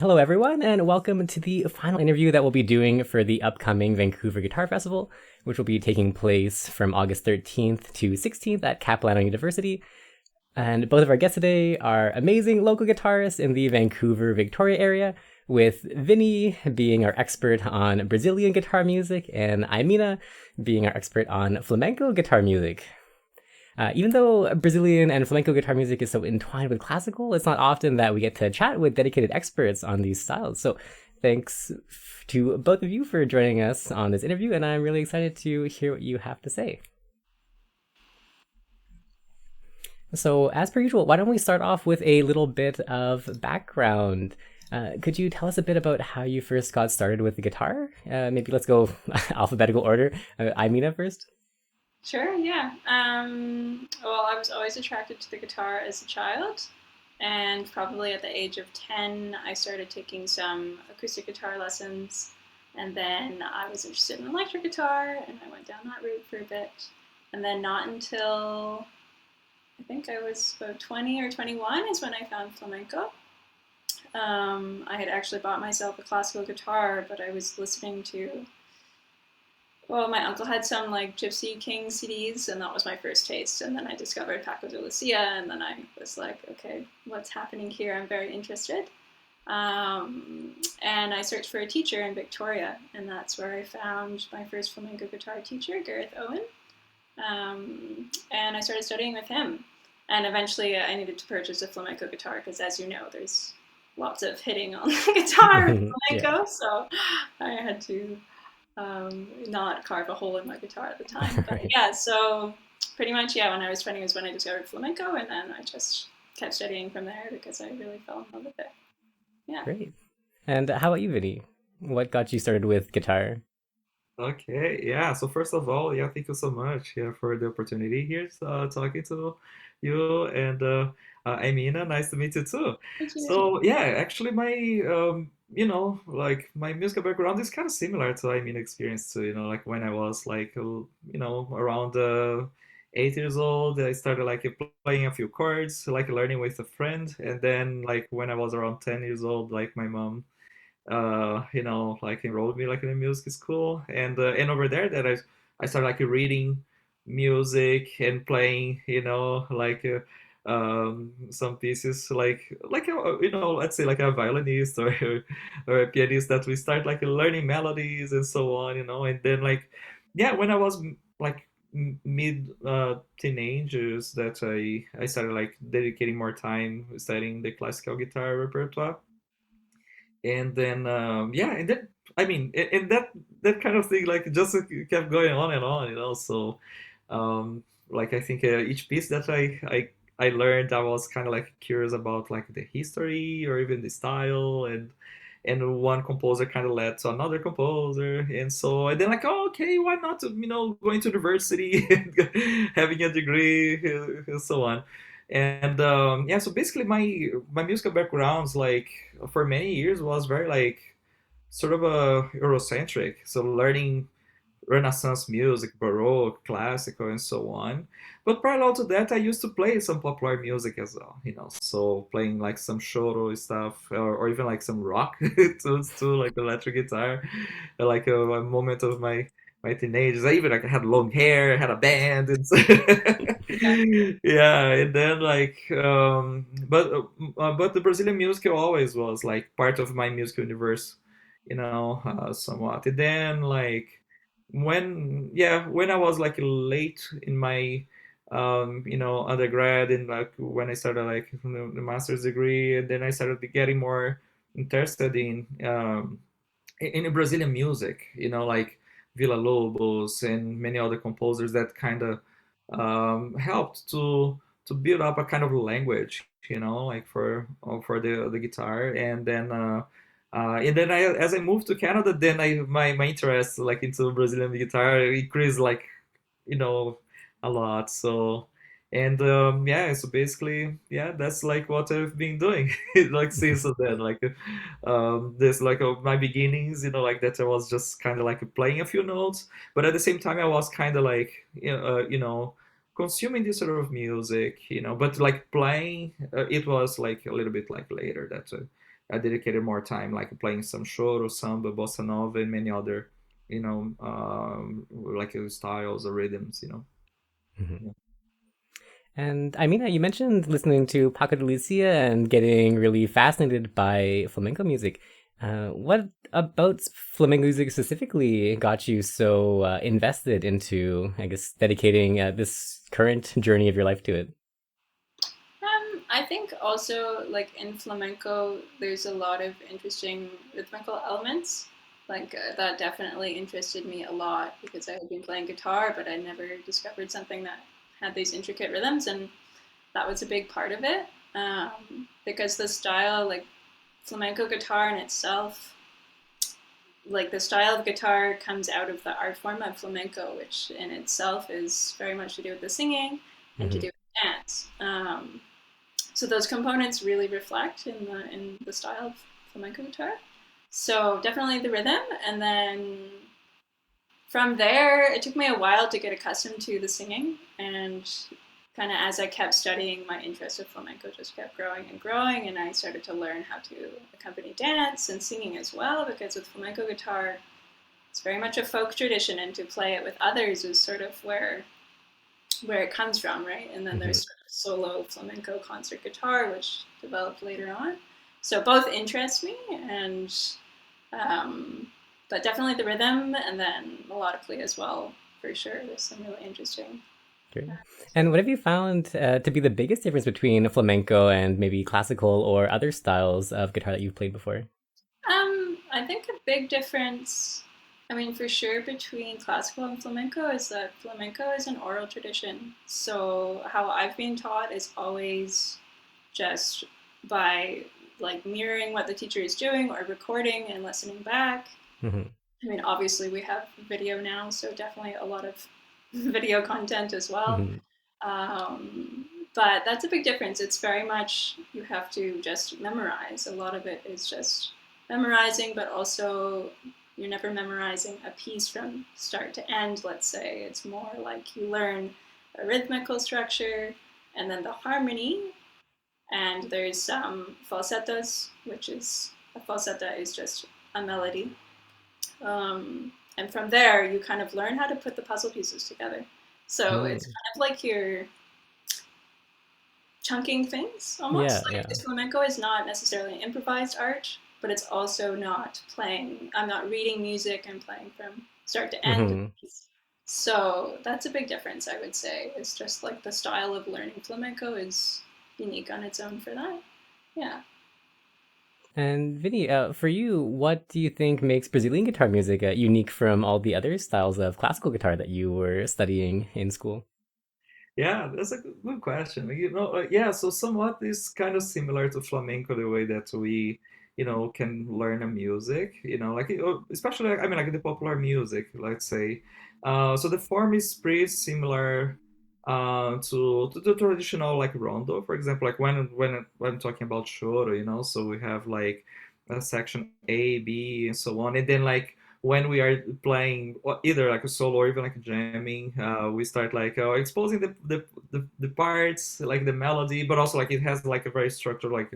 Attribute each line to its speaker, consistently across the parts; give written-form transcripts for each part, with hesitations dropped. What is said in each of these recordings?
Speaker 1: Hello, everyone, and welcome to the final interview that we'll be doing for the upcoming Vancouver Guitar Festival, which will be taking place from August 13th to 16th at Capilano University. And both of our guests today are amazing local guitarists in the Vancouver, Victoria area, with Vinny being our expert on Brazilian guitar music and Iminah being our expert on flamenco guitar music. Even though Brazilian and flamenco guitar music is so entwined with classical, it's not often that we get to chat with dedicated experts on these styles. So, thanks to both of you for joining us on this interview, and I'm really excited to hear what you have to say. So, as per usual, why don't we start off with a little bit of background? Could you tell us a bit about how you first got started with the guitar? Maybe let's go alphabetical order. Iminah first.
Speaker 2: Sure, yeah. Well, I was always attracted to the guitar as a child, and probably at the age of 10, I started taking some acoustic guitar lessons, and then I was interested in electric guitar, and I went down that route for a bit. And then, not until I think I was about 20 or 21 is when I found flamenco. I had actually bought myself a classical guitar, but I was listening to well, my uncle had some like Gypsy King CDs, and that was my first taste. And then I discovered Paco de Lucia, and then I was like, okay, what's happening here? I'm very interested. And I searched for a teacher in Victoria, and that's where I found my first flamenco guitar teacher, Gareth Owen. And I started studying with him. And eventually I needed to purchase a flamenco guitar because, as you know, there's lots of hitting on the guitar with
Speaker 1: Yeah.
Speaker 2: flamenco. So I had to not carve a hole in my guitar at the time. But
Speaker 1: Right.
Speaker 2: yeah, so pretty much, yeah, when I was 20 was when I discovered flamenco, and then I just kept studying from there because I really fell in love with it. Yeah.
Speaker 1: Great. And how about you, Vinny? What got you started with guitar?
Speaker 3: Okay, yeah. So first of all, yeah, thank you so much, yeah, for the opportunity here, talking to you and Amina. Nice to meet you too.
Speaker 2: Thank you.
Speaker 3: So yeah, actually, like my musical background is kind of similar to Amina experience too. Like when I was like, around 8 years old, I started like playing a few chords, like learning with a friend, and then like when I was around 10 years old, like my mom like enrolled me like in a music school, and over there that I started like reading music and playing, some pieces let's say like a violinist or a pianist that we start like learning melodies and so on, and then like yeah, when I was like mid teenagers that I started like dedicating more time studying the classical guitar repertoire, and then yeah, and then I mean, and that kind of thing like just kept going on and on, so like I think each piece that I learned, I was kind of like curious about like the history or even the style, and one composer kind of led to another composer, and so and then like, oh, okay, why not, going to university and having a degree, and so on. And yeah, so basically my musical backgrounds like for many years was very like sort of a Eurocentric, so learning Renaissance music, Baroque, classical, and so on. But parallel to that, I used to play some popular music as well, so playing like some choro stuff, or even like some rock tunes too, like electric guitar. Like a moment of my teenagers, I even like had long hair, had a band, and so
Speaker 2: Yeah.
Speaker 3: yeah, and then like, but the Brazilian music always was like part of my musical universe, somewhat. And then like when I was like late in my undergrad, and like when I started like the master's degree, and then I started getting more interested in Brazilian music, like Villa Lobos and many other composers that kind of helped to build up a kind of language, like for the guitar. And then as I moved to Canada, then my interest like into Brazilian guitar increased like you know a lot. So and yeah, so basically, yeah, that's like what I've been doing like since then. Like this like my beginnings, like that I was just kind of like playing a few notes, but at the same time I was kind of like consuming this sort of music, but like playing, it was like a little bit like later that I dedicated more time like playing some choro, samba, bossa nova, and many other, like styles or rhythms,
Speaker 1: Mhm.
Speaker 3: Yeah.
Speaker 1: And I mean, you mentioned listening to Paco de Lucia and getting really fascinated by flamenco music. What about flamenco music specifically got you so invested into, I guess, dedicating this current journey of your life to it?
Speaker 2: I think also like in flamenco, there's a lot of interesting rhythmical elements. Like that definitely interested me a lot because I had been playing guitar, but I never discovered something that had these intricate rhythms, and that was a big part of it. Because the style, like flamenco guitar in itself, like the style of guitar comes out of the art form of flamenco, which in itself is very much to do with the singing and to
Speaker 1: Hmm.
Speaker 2: do with dance. So those components really reflect in the style of flamenco guitar. So definitely the rhythm, and then from there, it took me a while to get accustomed to the singing, and kind of as I kept studying, my interest in flamenco just kept growing and growing, and I started to learn how to accompany dance and singing as well. Because with flamenco guitar, it's very much a folk tradition, and to play it with others is sort of where it comes from, right? And then
Speaker 1: Hmm.
Speaker 2: there's sort of solo flamenco concert guitar, which developed later on. So both interest me, and um, but definitely the rhythm, and then melodically as well, for sure. There's some really interesting.
Speaker 1: Great. And what have you found to be the biggest difference between flamenco and maybe classical or other styles of guitar that you've played before?
Speaker 2: I think a big difference, I mean, for sure, between classical and flamenco is that flamenco is an oral tradition. So how I've been taught is always just by like mirroring what the teacher is doing or recording and listening back.
Speaker 1: Hmm.
Speaker 2: I mean, obviously we have video now, so definitely a lot of video content as well.
Speaker 1: Hmm.
Speaker 2: Um, but that's a big difference. It's very much you have to just memorize. A lot of it is just memorizing, but also you're never memorizing a piece from start to end, let's say. It's more like you learn a rhythmical structure and then the harmony, and there's some falsettos, which is a falsetta is just a melody. And from there, you kind of learn how to put the puzzle pieces together. So it's
Speaker 1: Mm.
Speaker 2: kind of like you're chunking things
Speaker 1: Yeah,
Speaker 2: almost. Like
Speaker 1: yeah.
Speaker 2: this flamenco is not necessarily an improvised art, but it's also not playing. I'm not reading music and playing from start to end.
Speaker 1: Hmm.
Speaker 2: So that's a big difference, I would say. It's just like the style of learning flamenco is unique on its own for that. Yeah.
Speaker 1: And Vinny, for you, what do you think makes Brazilian guitar music unique from all the other styles of classical guitar that you were studying in school?
Speaker 3: Yeah, that's a good question. Yeah, so somewhat is kind of similar to flamenco, the way that we, can learn a music, like, especially, I mean, like the popular music, let's say. So the form is pretty similar to the traditional, like, rondo, for example, like when I'm talking about choro, so we have like a section A, B, and so on, and then like when we are playing either like a solo or even like jamming, we start like exposing the parts, like the melody, but also like it has like a very structured like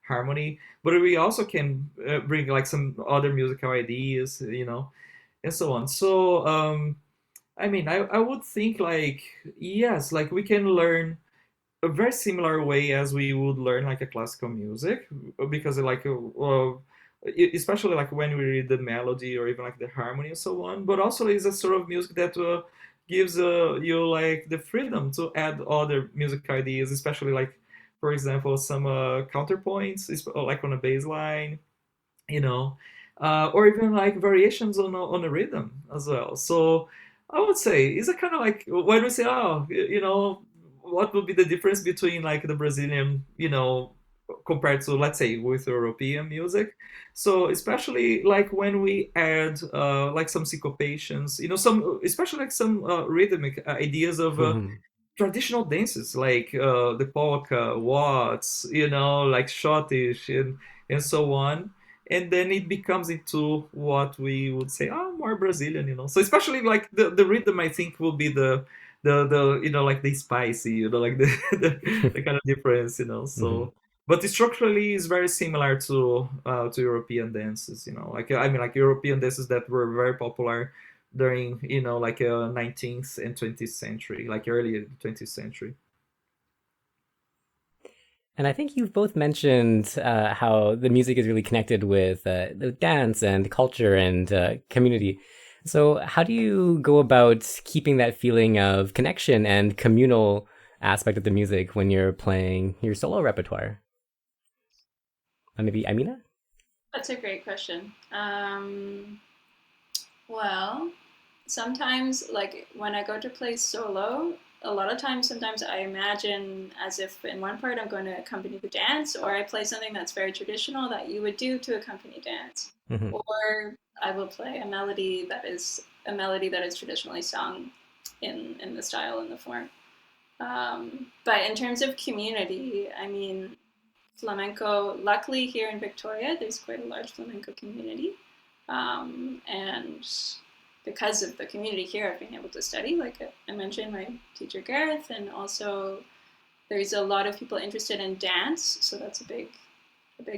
Speaker 3: harmony. But we also can bring like some other musical ideas, and so on. So I mean, I would think like yes, like we can learn a very similar way as we would learn like a classical music, because like especially like when we read the melody or even like the harmony and so on, but also is a sort of music that gives you like the freedom to add other music ideas, especially like for example some counterpoints like on a bass line, you know, or even like variations on a rhythm as well. So I would say it's a kind of like when we say, oh, what would be the difference between like the Brazilian, compared to let's say with European music. So especially like when we add like some syncopations, some especially like some rhythmic ideas of
Speaker 1: Hmm.
Speaker 3: traditional dances like the polka, waltz, like schottish and so on. And then it becomes into what we would say, more Brazilian, So especially like the rhythm, I think will be the like the spicy, like the kind of difference,
Speaker 1: Hmm.
Speaker 3: So but structurally is very similar to European dances. Like I mean, like European dances that were very popular during like 19th and 20th century, like early 20th century.
Speaker 1: And I think you've both mentioned how the music is really connected with the dance and culture and community. So, how do you go about keeping that feeling of connection and communal aspect of the music when you're playing your solo repertoire? Maybe Iminah?
Speaker 2: That's a great question. Well, sometimes, like when I go to play solo, a lot of times, sometimes I imagine as if in one part I'm going to accompany the dance, or I play something that's very traditional that you would do to accompany dance,
Speaker 1: Hmm.
Speaker 2: or I will play a melody that is traditionally sung in the style and the form. But in terms of community, I mean, flamenco, luckily here in Victoria, there's quite a large flamenco community. And because of the community here, I've been able to study, like I mentioned, my teacher Gareth, and also there's a lot of people interested in dance, so that's a big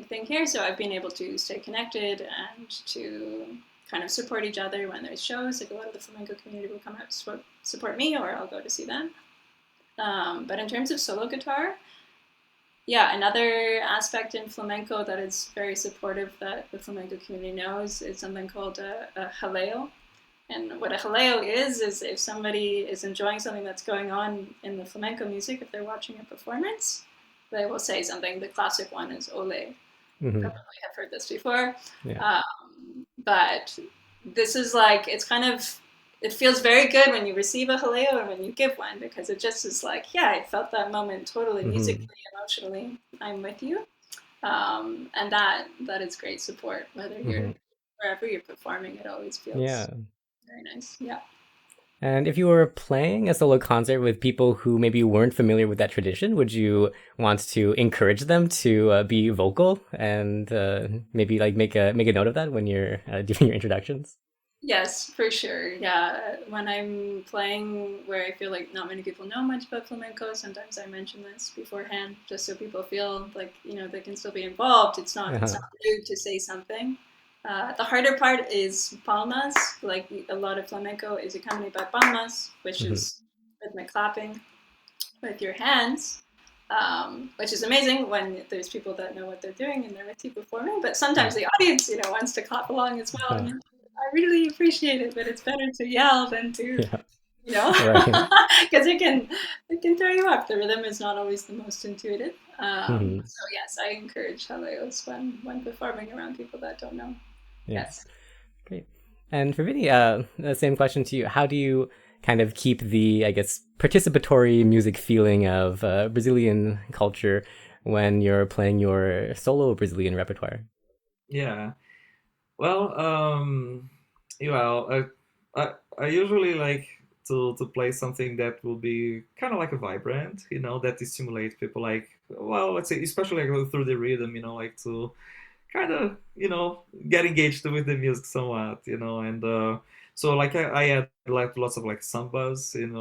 Speaker 2: thing here. So I've been able to stay connected and to kind of support each other when there's shows. Like a lot of the flamenco community will come out to support me, or I'll go to see them. But in terms of solo guitar, yeah, another aspect in flamenco that is very supportive that the flamenco community knows is something called a jaleo. And what a jaleo is if somebody is enjoying something that's going on in the flamenco music, if they're watching a performance, they will say something. The classic one is ole.
Speaker 1: Hmm.
Speaker 2: Probably have heard this before.
Speaker 1: Yeah.
Speaker 2: But this is like, it's kind of, it feels very good when you receive a haleo and when you give one because it just is like, yeah, I felt that moment totally
Speaker 1: Hmm.
Speaker 2: musically, emotionally. I'm with you. And that is great support, whether you're
Speaker 1: Hmm.
Speaker 2: wherever you're performing, it always
Speaker 1: Yeah.
Speaker 2: feels very nice. Yeah.
Speaker 1: And if you were playing a solo concert with people who maybe weren't familiar with that tradition, would you want to encourage them to be vocal and maybe like make a note of that when you're doing your introductions?
Speaker 2: Yes, for sure. Yeah, when I'm playing where I feel like not many people know much about flamenco, sometimes I mention this beforehand, just so people feel like they can still be involved. It's
Speaker 1: Uh-huh.
Speaker 2: not rude to say something. The harder part is palmas. Like a lot of flamenco is accompanied by palmas, which
Speaker 1: Hmm.
Speaker 2: is rhythmic clapping with your hands, which is amazing when there's people that know what they're doing and they're with you performing. But
Speaker 1: Yeah.
Speaker 2: sometimes the audience, wants to clap along as well.
Speaker 1: Uh-huh.
Speaker 2: And I really appreciate it, but it's better to yell than to,
Speaker 1: Yeah.
Speaker 2: you know,
Speaker 1: Right.
Speaker 2: because it can throw you off. The rhythm is not always the most intuitive.
Speaker 1: Hmm.
Speaker 2: So yes, I encourage haleos when performing around people that don't know.
Speaker 1: Yeah.
Speaker 2: Yes.
Speaker 1: Great. And for Vinny, the same question to you. How do you kind of keep the, I guess, participatory music feeling of Brazilian culture when you're playing your solo Brazilian repertoire?
Speaker 3: Yeah. Well, I usually like to play something that will be kind of like a vibrant, that stimulates people. Like, well, let's say, especially like through the rhythm, like to kind of get engaged with the music somewhat, and so like I had like lots of like sambas, and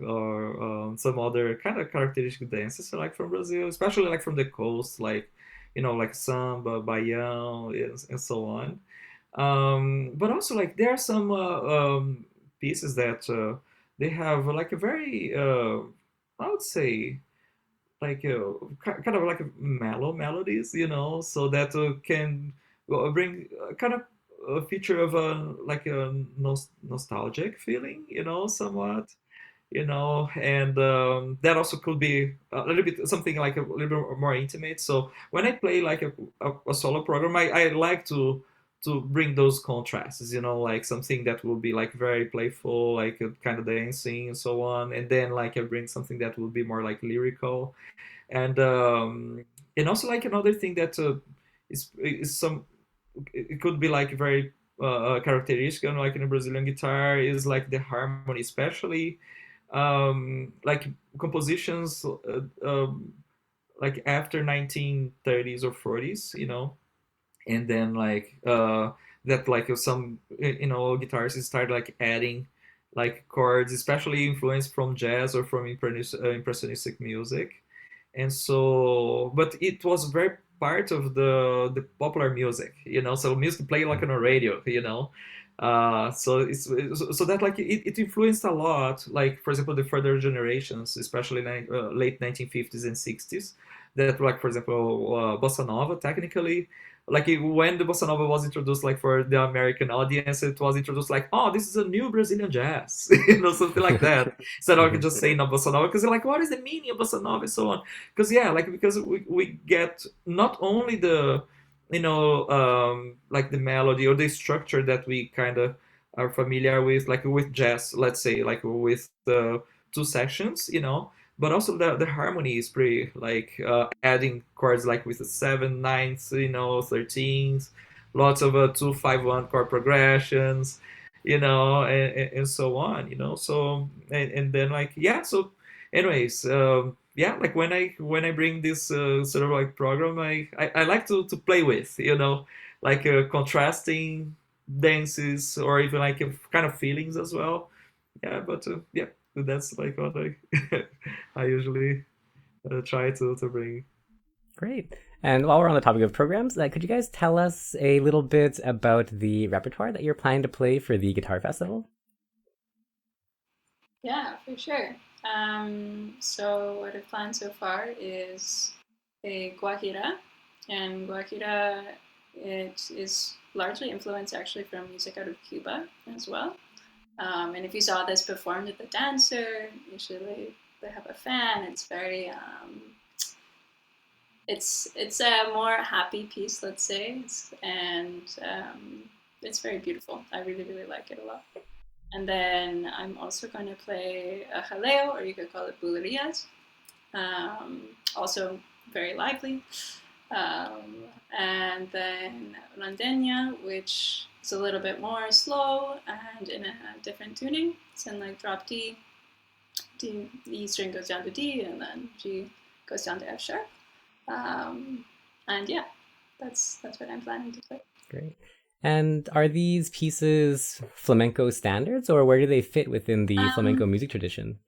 Speaker 3: or some other kind of characteristic dances like from Brazil, especially like from the coast, like like samba, baião, and so on. But also like there are some pieces that they have like a very I would say like kind of like mellow melodies, so that can bring kind of a feature of a like a nostalgic feeling, somewhat, and that also could be a little bit something like a little bit more intimate. So when I play like a solo program, I like to bring those contrasts, like something that will be like very playful, like kind of dancing and so on, and then like I bring something that will be more like lyrical, and also like another thing that is some it could be like very characteristic, like in a Brazilian guitar, is like the harmony, especially like compositions like after 1930s or 40s, and then like that like some guitarists started like adding like chords, especially influenced from jazz or from impressionistic music, and so but it was very part of the popular music, so music played like on a radio, so so that like it influenced a lot, like for example the further generations, especially late 1950s and 60s, that like for example bossa nova technically, like when the bossa nova was introduced, like for the American audience, it was introduced like, oh, this is a new Brazilian jazz, something like that, instead of
Speaker 1: Mhm.
Speaker 3: just saying a bossa nova, because they're like, what is the meaning of bossa nova and so on, because yeah, like because we get not only the like the melody or the structure that we kind of are familiar with, like with jazz, let's say, like with the two sections, but also the harmony is pretty, like adding chords like with the seven ninths, 13s, lots of 2 5 1 chord progressions, and so on, so and then like yeah, so anyways, yeah, like when I bring this sort of like program, I like to play with, like contrasting dances, or even like kind of feelings as well. Yeah, but yeah, that's like what I I usually try to bring.
Speaker 1: Great. And while we're on the topic of programs, could you guys tell us a little bit about the repertoire that you're planning to play for the Guitar Festival?
Speaker 2: Yeah, for sure. So what I've planned so far is a guajira, and guajira, it is largely influenced actually from music out of Cuba as well. And if you saw this performed at the dancer, usually they have a fan. It's very it's a more happy piece, let's say, and it's very beautiful. I really really like it a lot. And then I'm also going to play a jaleo, or you could call it bulerías. Also very lively. Um, and then rondeña, which is a little bit more slow and in a different tuning. It's in like drop D, D, E string goes down to D, and then G goes down to F sharp. Um, and yeah, that's what I'm planning to play.
Speaker 1: Great. And are these pieces flamenco standards, or where do they fit within the flamenco
Speaker 2: Um,
Speaker 1: music tradition?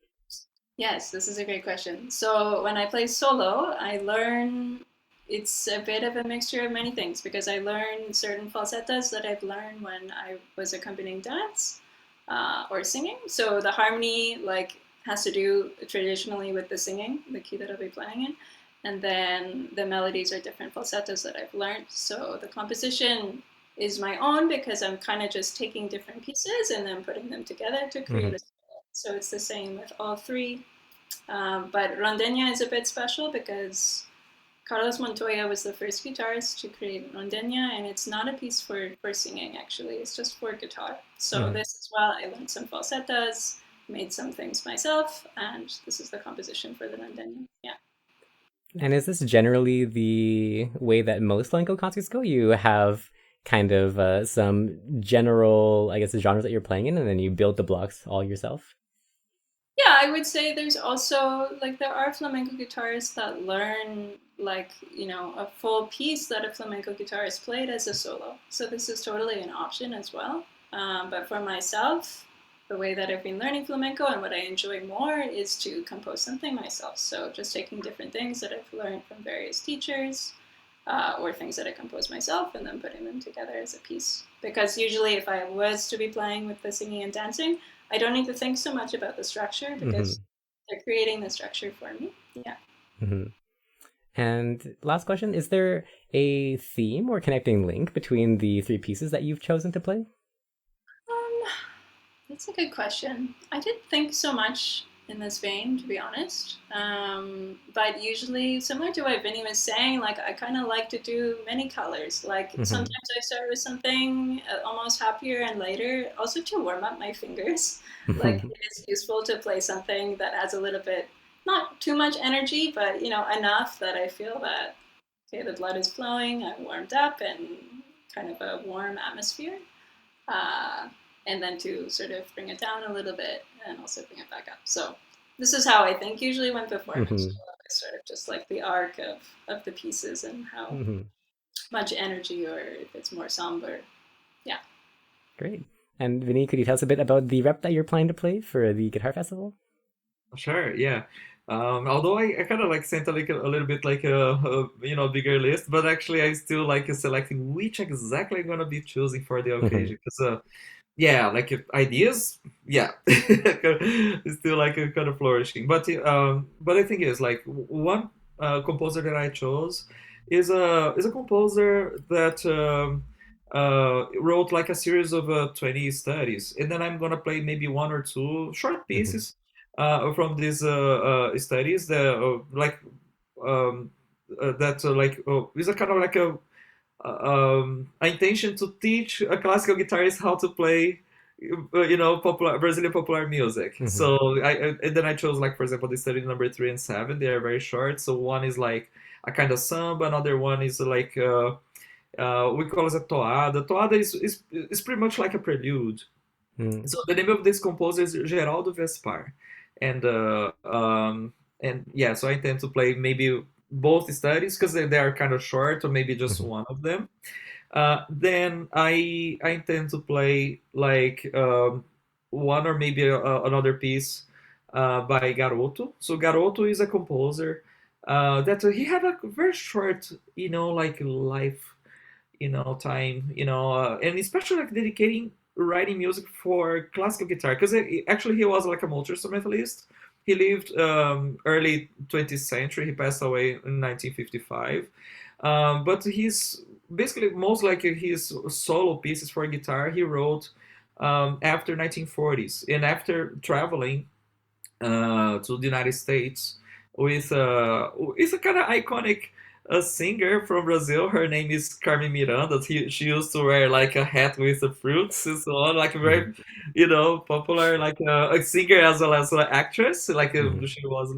Speaker 2: Yes, this is a great question. So when I play solo, I learn it's a bit of a mixture of many things because I learn certain falsettas that I've learned when I was accompanying dance or singing. So the harmony like has to do traditionally with the singing, the key that I'll be playing in. And then the melodies are different falsettos that I've learned. So the composition is my own because I'm kind of just taking different pieces and then putting them together to create
Speaker 1: Hmm.
Speaker 2: a solo. So it's the same with all three. But Rondeña is a bit special because Carlos Montoya was the first guitarist to create Rondeña, and it's not a piece for singing, actually. It's just for guitar. So
Speaker 1: Hmm.
Speaker 2: this as well, I learned some falsettas, made some things myself, and this is the composition for the Rondeña. Yeah.
Speaker 1: And is this generally the way that most flamenco concerts go? You have kind of some general, I guess, genres that you're playing in, and then you build the blocks all yourself?
Speaker 2: Yeah, I would say there's also like there are flamenco guitarists that learn like a full piece that a flamenco guitarist played as a solo. So this is totally an option as well. But for myself, the way that I've been learning flamenco and what I enjoy more is to compose something myself. So just taking different things that I've learned from various teachers, or things that I compose myself, and then putting them together as a piece. Because usually, if I was to be playing with the singing and dancing, I don't need to think so much about the structure because
Speaker 1: Hmm.
Speaker 2: they're creating the structure for me. Yeah.
Speaker 1: Hmm. And last question, is there a theme or connecting link between the three pieces that you've chosen to play?
Speaker 2: Um, that's a good question. I didn't think so much in this vein, to be honest. But usually, similar to what Vinny was saying, like I kind of like to do many colors. Like
Speaker 1: Hmm.
Speaker 2: sometimes I start with something almost happier and lighter, also to warm up my fingers. Like it is useful to play something that has a little bit, not too much energy, but enough that I feel that okay, the blood is flowing, I'm warmed up, and kind of a warm atmosphere, uh, and then to sort of bring it down a little bit and also bring it back up. So this is how I think usually when performance
Speaker 1: Hmm.
Speaker 2: is sort of just like the arc of the pieces and how
Speaker 1: Hmm.
Speaker 2: much energy or if it's more somber. Yeah.
Speaker 1: Great. And Vinny, could you tell us a bit about the rep that you're planning to play for the Guitar Festival?
Speaker 3: Sure, yeah. Although I kind of like sent a little bit like bigger list, but actually I still like selecting which exactly I'm gonna be choosing for the
Speaker 1: Mhm.
Speaker 3: occasion. Because yeah, like if ideas, yeah, it's still like kind of flourishing. But I think is like one composer that I chose is a composer that wrote like a series of 20 studies, and then I'm gonna play maybe one or two short
Speaker 1: Mhm.
Speaker 3: pieces from these studies that um, that like is a kind of like a intention to teach a classical guitarist how to play popular Brazilian popular music.
Speaker 1: Mhm.
Speaker 3: So and then I chose like for example the study number 3 and 7. They are very short. So one is like a kind of samba, another one is like we call it a toada. Toada is pretty much like a prelude.
Speaker 1: Mhm.
Speaker 3: So the name of this composer is Geraldo Vespar, and yeah, so I intend to play maybe both studies because they are kind of short, or maybe just
Speaker 1: Mhm.
Speaker 3: one of them. Then I intend to play like one or maybe another piece by Garoto. So Garoto is a composer that he had a very short, like life, time, and especially like dedicating writing music for classical guitar because actually he was like a multi-instrumentalist. He lived early 20th century. He passed away in 1955. But he's basically most like his solo pieces for guitar he wrote after 1940s and after traveling to the United States with it's a kind of iconic singer from Brazil. Her name is Carmen Miranda. She used to wear like a hat with the fruits and so on, like a very,
Speaker 1: Mhm.
Speaker 3: popular like a singer as well as an actress. Like
Speaker 1: Mhm.
Speaker 3: she was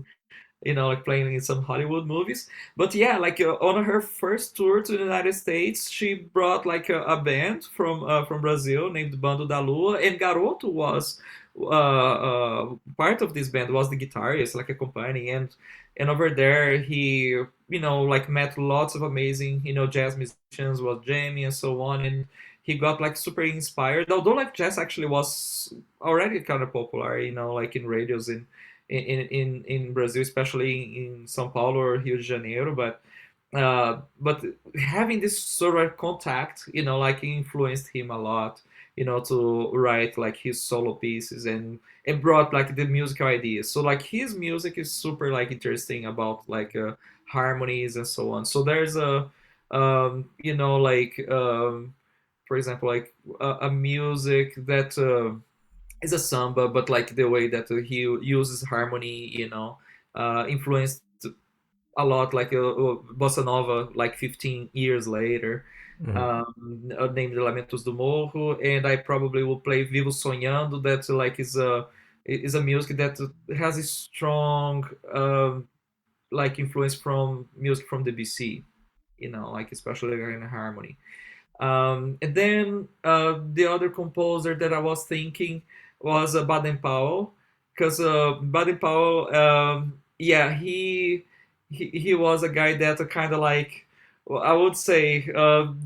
Speaker 3: like playing in some Hollywood movies. But yeah, like on her first tour to the United States, she brought like a band from Brazil named Bando da Lua, and Garoto was part of this band, was the guitarist, like accompanying, and over there he like met lots of amazing jazz musicians, was jamming and so on, and he got like super inspired. Although like jazz actually was already kind of popular, like in radios in Brazil, especially in São Paulo or Rio de Janeiro. But having this sort of contact, like influenced him a lot, to write like his solo pieces and brought like the musical ideas. So like his music is super like interesting about like harmonies and so on. So there's like for example like a music that. Is a samba, but like the way that he uses harmony, influenced a lot, like bossa nova, like 15 years later,
Speaker 1: Mhm.
Speaker 3: named Lamentos do Morro, and I probably will play Vivo Sonhando. That like is a music that has a strong like influence from music from the BC, like especially in harmony. And then the other composer that I was thinking was Baden Powell, because Baden Powell, yeah, he was a guy that kind of like, well, I would say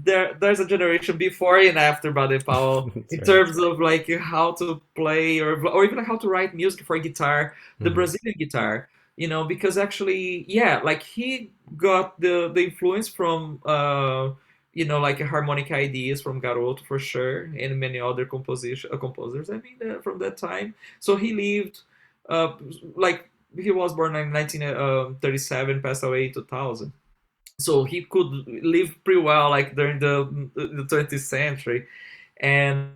Speaker 3: there's a generation before and after Baden Powell
Speaker 1: That's
Speaker 3: in
Speaker 1: right.
Speaker 3: terms of like how to play or even how to write music for guitar, the
Speaker 1: Mhm.
Speaker 3: Brazilian guitar. Because actually, yeah, like he got the influence from like harmonic ideas from Garoto for sure, and many other composers. I mean, from that time. So he lived, uh, like he was born in 1937, passed away in 2000. So he could live pretty well, like during the 20th century, and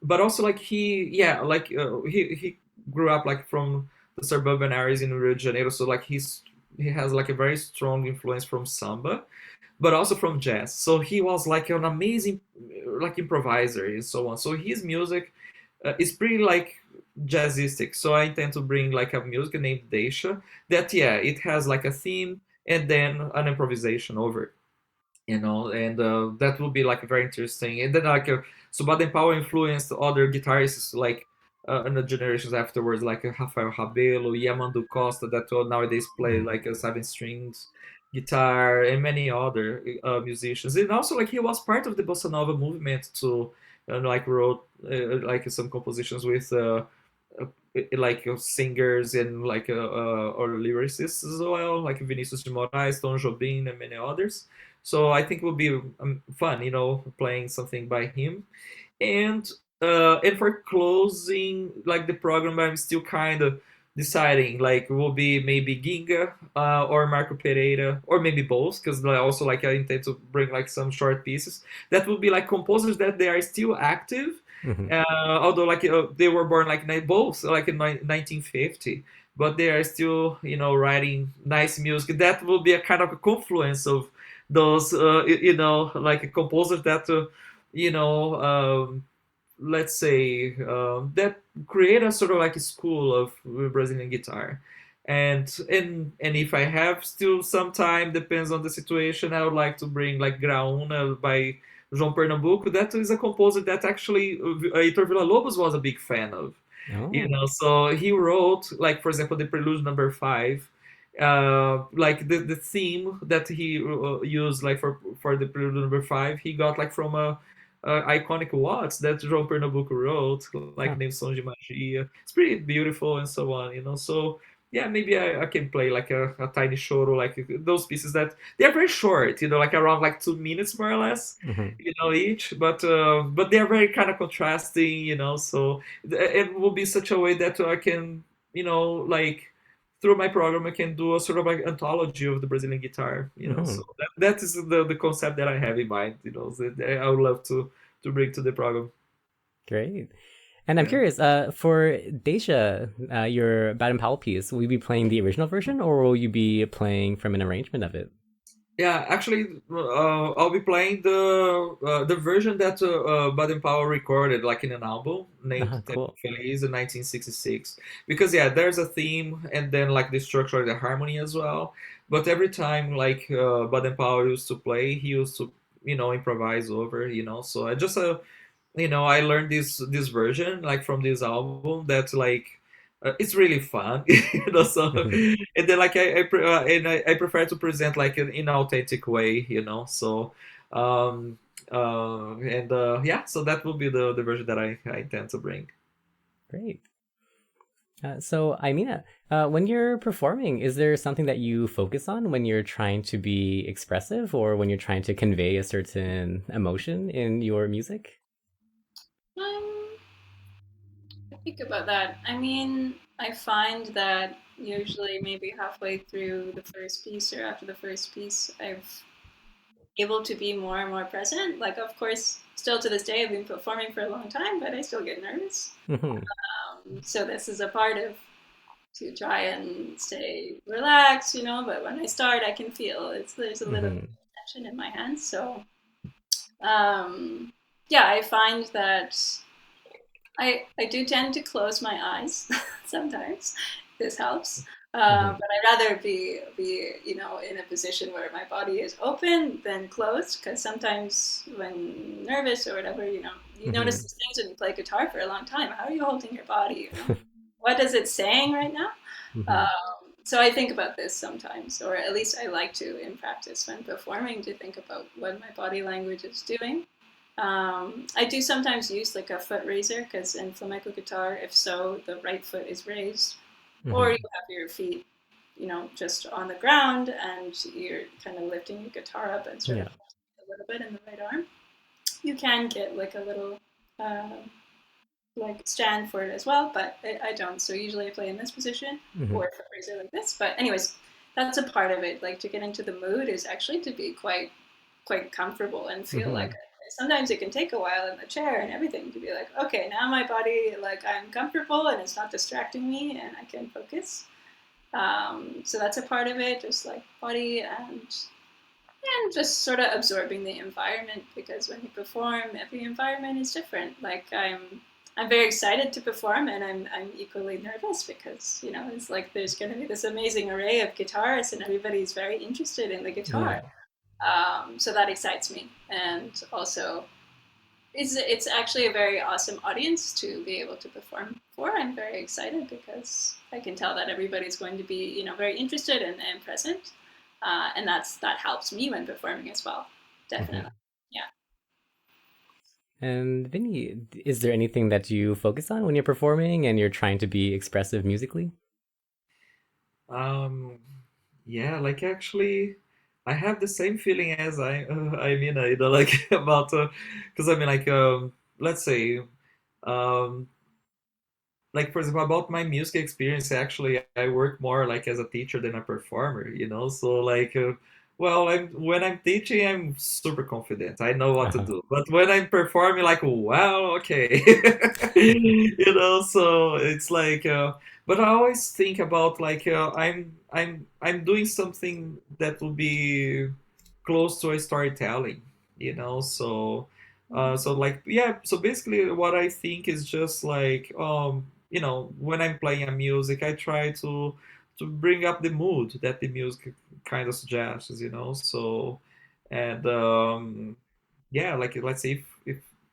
Speaker 3: but also like yeah, like he grew up like from the suburban areas in Rio de Janeiro. So like he has like a very strong influence from samba but also from jazz. So he was like an amazing like improviser and so on. So his music is pretty like jazzistic. So I intend to bring like a music named Deisha that yeah, it has like a theme and then an improvisation over it, and that would be like very interesting. And then like so Baden Powell influenced other guitarists like in the generations afterwards, like Rafael Rabelo, Yamandu Costa, that nowadays play
Speaker 1: Mhm.
Speaker 3: like a seven strings guitar, and many other musicians. And also like he was part of the bossa nova movement too, and like wrote like some compositions with like singers and like or lyricists as well, like Vinicius de Moraes, Tom Jobim, and many others. So I think it will be fun, playing something by him. And for closing like the program, I'm still kind of deciding, like it will be maybe Ginga or Marco Pereira, or maybe both, because also like I intend to bring like some short pieces that will be like composers that they are still active,
Speaker 1: Hmm.
Speaker 3: although like they were born like both like in 1950, but they are still writing nice music. That will be a kind of a confluence of those like composers that you know let's say that create a sort of like a school of Brazilian guitar. And if I have still some time, depends on the situation, I would like to bring like Graúna by João Pernambuco. That is a composer that actually Heitor Villa-Lobos was a big fan of.
Speaker 1: Oh.
Speaker 3: So he wrote, like, for example, the Prelude Number 5, like the theme that he used like for the Prelude Number 5, he got like from a iconic watch that João Pernambuco wrote, like
Speaker 1: Huh.
Speaker 3: named Sons de Magia. It's pretty beautiful and so on. So yeah, maybe I can play like a tiny choro, like those pieces that they are very short, like around like 2 minutes more or less,
Speaker 1: Hmm.
Speaker 3: each. But they are very kind of contrasting. So it will be such a way that I can, like through my program, I can do a sort of like anthology of the Brazilian guitar.
Speaker 1: Hmm.
Speaker 3: So that is the concept that I have in mind. So that I would love to bring to the program.
Speaker 1: Great. And I'm
Speaker 3: Yeah.
Speaker 1: curious, for Deja, your Bad and Powell piece, will you be playing the original version or will you be playing from an arrangement of it?
Speaker 3: Yeah, actually, I'll be playing the version that Baden Powell recorded, like in an album named Tempo
Speaker 1: Cool.
Speaker 3: Feliz in 1966. Because yeah, there's a theme and then like the structure, the harmony as well. But every time like Baden Powell used to play, he used to improvise over. So I just I learned this version like from this album that like it's really fun. So
Speaker 1: Hmm.
Speaker 3: and then like I prefer to present like in an authentic way. So um and yeah, so that will be the version that I intend to bring.
Speaker 1: Great. So, Imina, when you're performing, is there something that you focus on when you're trying to be expressive or when you're trying to convey a certain emotion in your music?
Speaker 2: Um, I think about that. I mean, I find that usually maybe halfway through the first piece or after the first piece, I've able to be more and more present. Like, of course, still to this day, I've been performing for a long time, but I still get nervous.
Speaker 1: Hmm.
Speaker 2: So this is a part of to try and stay relaxed. But when I start, I can feel there's a little
Speaker 1: Hmm.
Speaker 2: tension in my hands. So um, yeah, I find that I do tend to close my eyes sometimes. This helps.
Speaker 1: Hmm.
Speaker 2: But I'd rather be in a position where my body is open than closed, because sometimes when nervous or whatever, you notice
Speaker 1: Hmm.
Speaker 2: these things when you play guitar for a long time. How are you holding your body? What is it saying right now?
Speaker 1: Hmm.
Speaker 2: So I think about this sometimes, or at least I like to in practice when performing to think about what my body language is doing. I do sometimes use like a foot raiser, because in flamenco guitar, if so, the right foot is raised, or you
Speaker 1: Hmm.
Speaker 2: have your feet, just on the ground, and you're kind of lifting your guitar up and sort of
Speaker 1: Yeah.
Speaker 2: a little bit in the right arm. You can get like a little uh, like stand for it as well, but I don't. So usually I play in this position
Speaker 1: Hmm.
Speaker 2: or foot raiser like this. But anyways, that's a part of it. Like to get into the mood is actually to be quite comfortable and feel like
Speaker 1: Hmm.
Speaker 2: sometimes it can take a while in the chair and everything to be like, okay, now my body, like I'm comfortable and it's not distracting me and I can focus. So that's a part of it, just like body and just sort of absorbing the environment, because when you perform, every environment is different. Like I'm very excited to perform, and I'm equally nervous because it's like there's going to be this amazing array of guitarists and everybody's very interested in the guitar.
Speaker 1: Yeah.
Speaker 2: So that excites me, and also it's actually a very awesome audience to be able to perform for. I'm very excited because I can tell that everybody's going to be very interested and present, and that helps me when performing as well.
Speaker 1: Hmm.
Speaker 2: Definitely, yeah.
Speaker 1: And Vinny, is there anything that you focus on when you're performing and you're trying to be expressive musically?
Speaker 3: Um, yeah, like actually, I have the same feeling as I mean, like about, because I mean, like, let's say, um, like for example about my music experience, actually I work more like as a teacher than a performer, so like well, when I'm teaching I'm super confident, I know what to
Speaker 1: Uh-huh.
Speaker 3: do, but when I'm performing, like, wow, okay. So it's like but I always think about like I'm doing something that will be close to a storytelling, so so like, yeah, so basically what I think is just like, when I'm playing a music, I try to bring up the mood that the music kind of suggests, so, and yeah, like let's say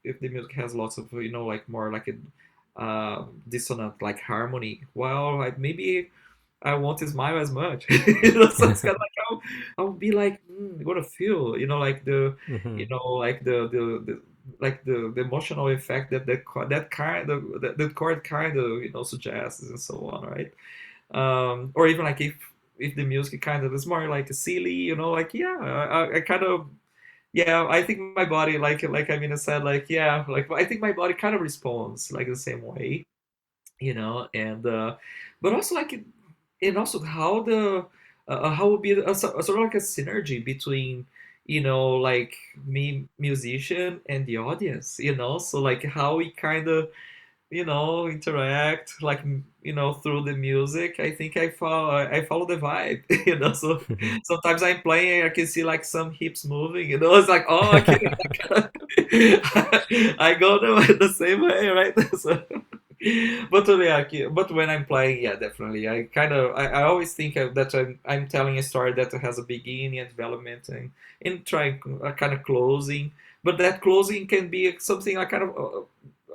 Speaker 3: if the music has lots of, like more like a dissonant like harmony, well, like maybe I won't smile as much. So it's kind of like I'll be like, what a feel, like
Speaker 1: Hmm.
Speaker 3: like the like the emotional effect that that kind of that chord kind of suggests and so on, right? Or even like if the music kind of is more like silly, like, yeah, I kind of, yeah, I think my body, like I mean I said, like, yeah, like I think my body kind of responds like the same way, and but also like and also how the how would be a sort of like a synergy between, like me musician and the audience, so like how we kind of, interact, like, through the music. I think I follow the vibe. So sometimes I'm playing, I can see like some hips moving, it's like, oh, okay. I go the same way, right? So, but yeah, but when I'm playing, yeah, definitely I kind of, I always think that I'm telling a story that has a beginning and development, and trying kind of closing, but that closing can be something like kind of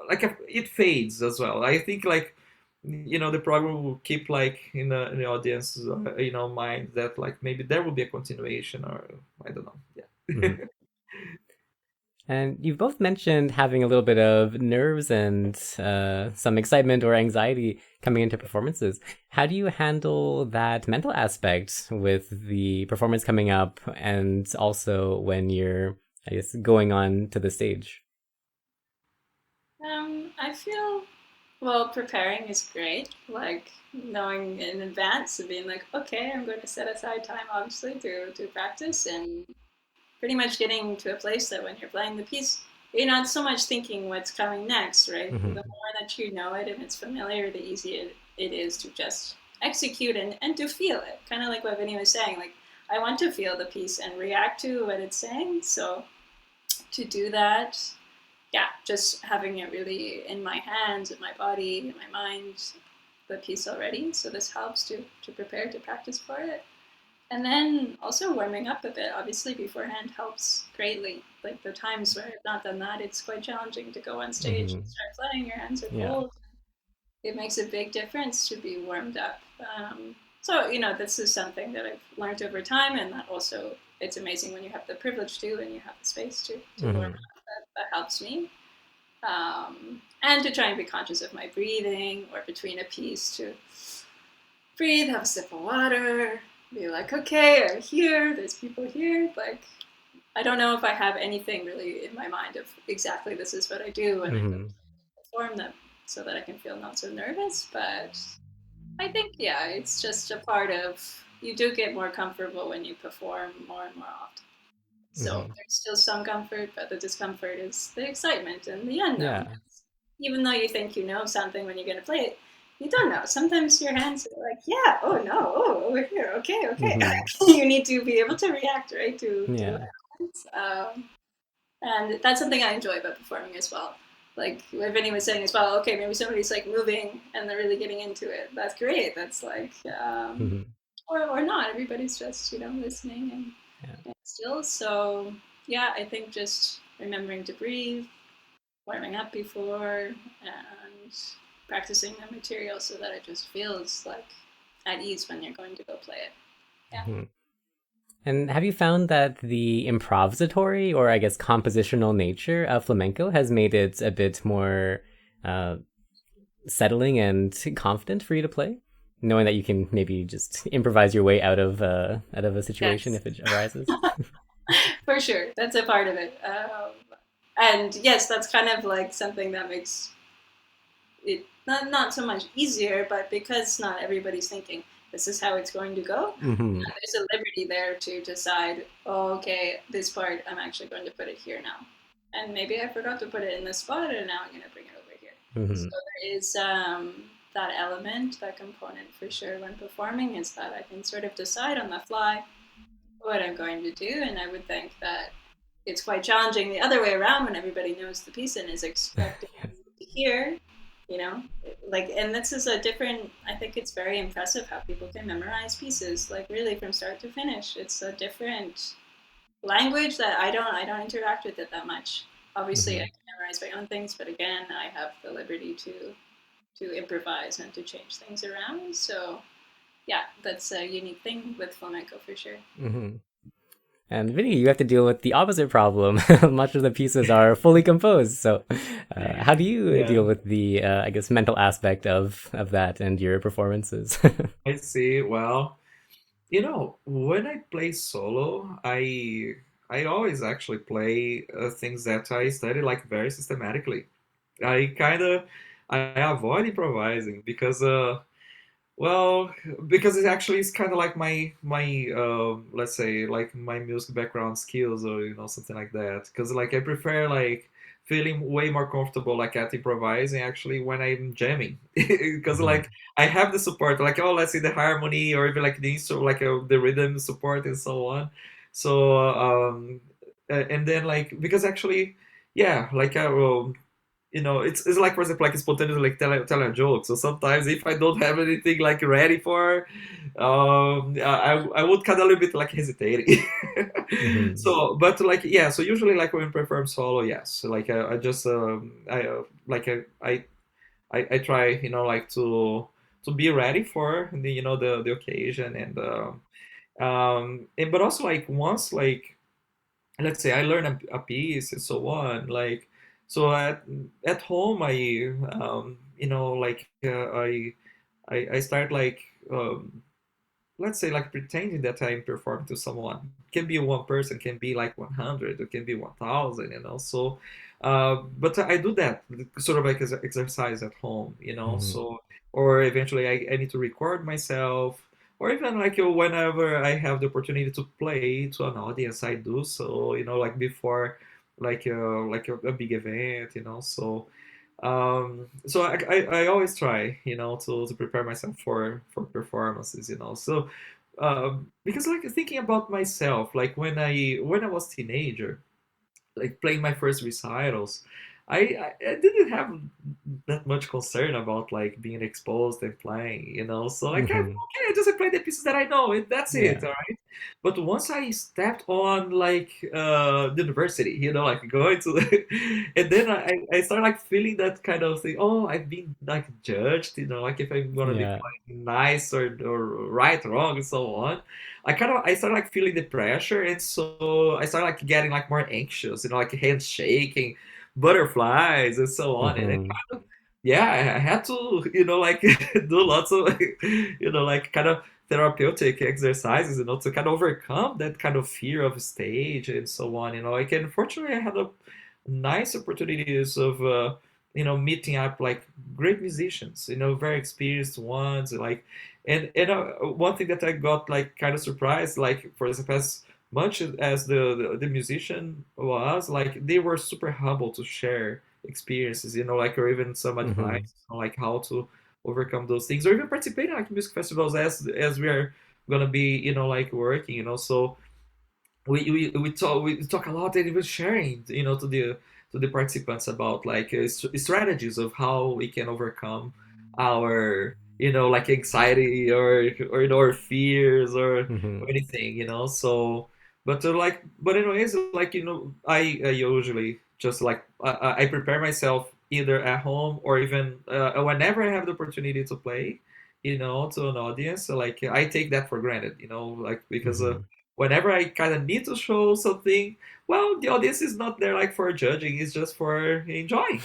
Speaker 3: like it fades as well. I think like, the program will keep like in the audience, mind that like maybe there will be a continuation, or I don't know. Yeah.
Speaker 1: Hmm. And you've both mentioned having a little bit of nerves and some excitement or anxiety coming into performances. How do you handle that mental aspect with the performance coming up and also when you're, I guess, going on to the stage?
Speaker 2: I feel, well, preparing is great. Like knowing in advance and being like, okay, I'm going to set aside time, obviously, to practice, and pretty much getting to a place that when you're playing the piece, you're not so much thinking what's coming next, right? The
Speaker 1: Hmm.
Speaker 2: more that you know it and it's familiar, the easier it is to just execute and to feel it. Kind of like what Vinny was saying. Like, I want to feel the piece and react to what it's saying. So to do that, yeah, just having it really in my hands, in my body, in my mind, the piece already. So this helps to prepare to practice for it. And then also warming up a bit, obviously beforehand helps greatly. Like the times where I've not done that, it's quite challenging to go on stage and
Speaker 1: Hmm.
Speaker 2: start playing, your hands are
Speaker 1: Yeah.
Speaker 2: cold. It makes a big difference to be warmed up. So, this is something that I've learned over time, and that also, it's amazing when you have the privilege to and you have the space to warm
Speaker 1: Hmm.
Speaker 2: up. That helps me. And to try and be conscious of my breathing, or between a piece to breathe, have a sip of water, be like, okay, I'm here, there's people here. Like, I don't know if I have anything really in my mind of exactly this is what I do when I go
Speaker 1: Hmm.
Speaker 2: to perform them so that I can feel not so nervous. But I think, yeah, it's just a part of, you do get more comfortable when you perform more and more often. So
Speaker 1: Hmm.
Speaker 2: there's still some comfort, but the discomfort is the excitement and the unknown.
Speaker 1: Yeah.
Speaker 2: Even though you think you know something when you're going to play it, you don't know. Sometimes your hands are like, yeah, oh no, oh, over here, okay, okay.
Speaker 1: Hmm.
Speaker 2: You need to be able to react, right, to what
Speaker 1: Yeah.
Speaker 2: happens. And that's something I enjoy about performing as well. Like what Vinny was saying as well, okay, maybe somebody's like moving and they're really getting into it. That's great. That's like,
Speaker 1: Hmm.
Speaker 2: or not. Everybody's just, listening
Speaker 1: Yeah.
Speaker 2: and still. So, yeah, I think just remembering to breathe, warming up before, and practicing the material so that it just feels like at ease when you're going to go play it. Yeah.
Speaker 1: Hmm. And have you found that the improvisatory or I guess compositional nature of flamenco has made it a bit more uh, settling and confident for you to play, knowing that you can maybe just improvise your way out of a situation
Speaker 2: Yes,
Speaker 1: if it arises?
Speaker 2: for sure. That's a part of it. And yes, that's kind of like something that makes it not so much easier, but because not everybody's thinking this is how it's going to go,
Speaker 1: Hmm.
Speaker 2: there's a liberty there to decide, oh, okay, this part I'm actually going to put it here now. And maybe I forgot to put it in this spot, and now I'm going to bring it over here. So
Speaker 1: Hmm.
Speaker 2: there is that element, that component for sure when performing, is that I can sort of decide on the fly what I'm going to do. And I would think that it's quite challenging the other way around when everybody knows the piece and is expecting to hear, you know, like, and this is a different, I think it's very impressive how people can memorize pieces, like really from start to finish. It's a different language that I don't interact with it that much. Obviously, I
Speaker 1: Hmm.
Speaker 2: can memorize my own things, but again, I have the liberty to improvise and to change things around. So yeah, that's a unique thing with flamenco for sure.
Speaker 1: Hmm. And Vinny, you have to deal with the opposite problem. Much of the pieces are fully composed. So, how do you
Speaker 3: Yeah,
Speaker 1: deal with the, I guess, mental aspect of that and your performances?
Speaker 3: I see. Well, when I play solo, I always actually play things that I study like very systematically. I kind of I avoid improvising because well, because it actually is kind of like my let's say like my music background skills or something like that. Because like I prefer like feeling way more comfortable like at improvising actually when I'm jamming. Because
Speaker 1: Hmm.
Speaker 3: like I have the support like oh let's say the harmony or even like the like the rhythm support and so on. So and then like because actually yeah like I will it's like for example like spontaneous like telling a joke. So sometimes if I don't have anything like ready for, I would kind of a little bit like hesitating.
Speaker 1: Hmm.
Speaker 3: So but like yeah, so usually like when I perform solo, yes, so, like I just like I try like to be ready for the the occasion and but also like once like let's say I learn a piece and so on like so at home I like I start like let's say like pretending that I'm performing to someone. Can be one person, can be like 100, it can be 1000, so but I do that sort of like as an exercise at home,
Speaker 1: Hmm.
Speaker 3: so or eventually I need to record myself or even like whenever I have the opportunity to play to an audience I do so like before like a big event so I always try to prepare myself for performances so because like thinking about myself like when I was teenager like playing my first recitals I didn't have that much concern about like being exposed and playing so like I'm
Speaker 1: Hmm.
Speaker 3: okay I just play the pieces that I know and that's it
Speaker 1: Yeah.
Speaker 3: all right but once I stepped on like the university like going to and then I started like feeling that kind of thing oh I've been like judged like if I'm gonna be
Speaker 1: Yeah.
Speaker 3: playing nice or right wrong and so on I started like feeling the pressure, and so I started like getting like more anxious, like hands shaking, butterflies, and so on. And
Speaker 1: Hmm.
Speaker 3: yeah, I had to, like do lots of, like kind of therapeutic exercises, to kind of overcome that kind of fear of stage and so on. Like, and fortunately, I had a nice opportunities of, meeting up like great musicians, very experienced ones, like, and one thing that I got like kind of surprised, like for example, as much as the musician was, like they were super humble to share experiences, like or even some
Speaker 1: Hmm.
Speaker 3: advice on like how to overcome those things, or even participate in like music festivals as we are gonna be, like working, so we talk a lot and even sharing, to the participants about like strategies of how we can overcome our like anxiety or or fears or
Speaker 1: Hmm.
Speaker 3: anything so but anyways like I usually just like I prepare myself either at home or even whenever I have the opportunity to play to an audience so, like I take that for granted like because
Speaker 1: Hmm.
Speaker 3: whenever I kind of need to show something, well, the audience is not there like for judging; it's just for enjoying,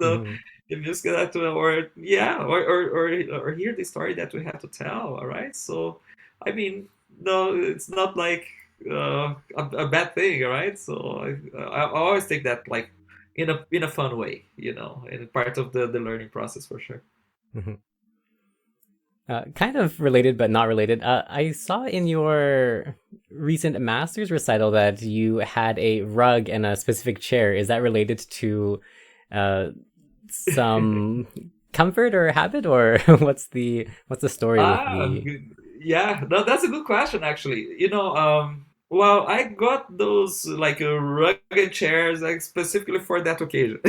Speaker 1: Hmm.
Speaker 3: the music that, or yeah, or hear the story that we have to tell. All right, so I mean, no, it's not like a bad thing, all right? So I always take that like in a fun way, and part of the learning process for sure.
Speaker 1: Hmm. Kind of related, but not related. I saw in your recent master's recital that you had a rug and a specific chair. Is that related to uh, some comfort or habit, or what's the story with the?
Speaker 3: Yeah, no, that's a good question actually. Well, I got those like rugged chairs like specifically for that occasion.